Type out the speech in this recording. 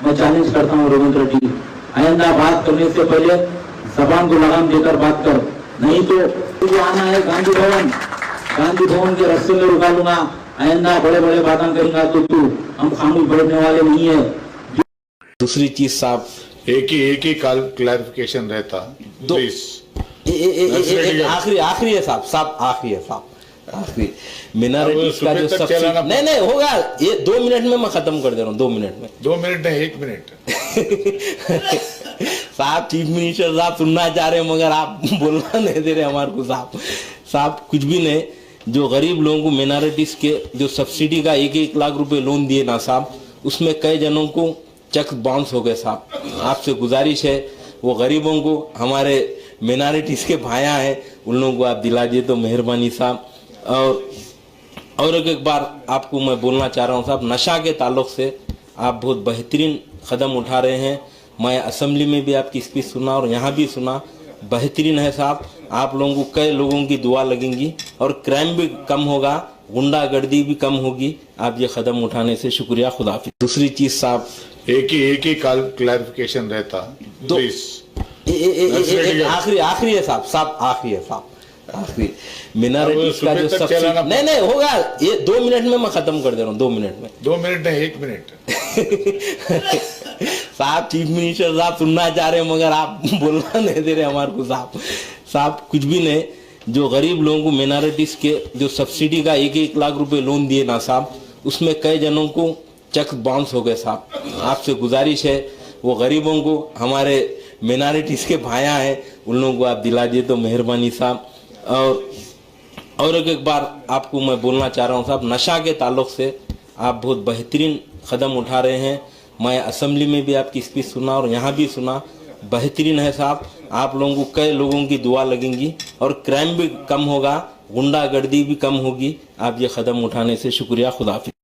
मैं चैलेंज करता हूँ रेवंत रेड्डी, आइंदा बात करने से पहले जबान को लगाम देकर बात कर, नहीं तो तुझे आना है गांधी भवन के रास्ते में रुका लूंगा। आइंदा बड़े बड़े बातें करेगा तो तू हम खामोश बैठने वाले नहीं है। दूसरी चीज साहब, एक ही क्लैरिफिकेशन रहता प्लीज। आखिरी है साहब आखिरी है साहब, आखिरी मिनारिटीज का जो सब्सिडी नहीं होगा, ये 2 मिनट में मैं खत्म कर दे रहा हूँ, 2 मिनट में। 2 मिनट नहीं, 1 मिनट। साहब चीफ मिनिस्टर साहब सुनना चाह रहे हैं मगर आप बोलना नहीं दे रहे हमारे को साहब कुछ भी नहीं। जो गरीब लोगों को मिनारिटीज के जो सब्सिडी का 1-1 लाख रुपए लोन दिए ना साहब, उसमें कई जनों को चेक बाउंस हो गए साहब। आपसे गुजारिश है वो गरीबों को, हमारे मिनारिटीज के भाया हैं, उन लोगों को आप दिला दिए तो मेहरबानी साहब। और एक बार आपको मैं बोलना चाह रहा हूँ साहब, नशा के ताल्लुक से आप बहुत बेहतरीन कदम उठा रहे हैं। मैं असेंबली में भी आपकी स्पीच सुना और यहाँ भी सुना, बेहतरीन है साहब। आप लोगों को कई लोगों की दुआ लगेंगी और क्राइम भी कम होगा, गुंडागर्दी भी कम होगी आप ये कदम उठाने से। शुक्रिया, खुदाफिज। दूसरी चीज साहब, एक ही क्लैरिफिकेशन रहता प्लीज। आखिरी है साहब आखिरी है साहब, आखिरी मिनारिटीज का जो सब्सिडी नहीं होगा, ये 2 मिनट में मैं खत्म कर दे रहा हूँ, 2 मिनट में। 2 मिनट नहीं, 1 मिनट। साहब चीफ मिनिस्टर साहब सुनना चाह रहे हैं मगर आप बोलना नहीं दे रहे हमारे को साहब कुछ भी नहीं। जो गरीब लोगों को मिनारिटीज के जो सब्सिडी का 1-1 लाख रुपए लोन दिए ना साहब, उसमें कई जनों को चेक बाउंस हो गए साहब। आपसे गुजारिश है वो गरीबों को, हमारे मिनारिटीज के भाया हैं, उन लोगों को आप दिला दिए तो मेहरबानी साहब। और एक बार आपको मैं बोलना चाह रहा हूँ साहब, नशा के ताल्लुक से आप बहुत बेहतरीन कदम उठा रहे हैं। मैं असेंबली में भी आपकी स्पीच सुना और यहाँ भी सुना, बेहतरीन है साहब। आप लोगों को कई लोगों की दुआ लगेंगी और क्राइम भी कम होगा, गुंडागर्दी भी कम होगी आप ये कदम उठाने से। शुक्रिया, खुदाफिज।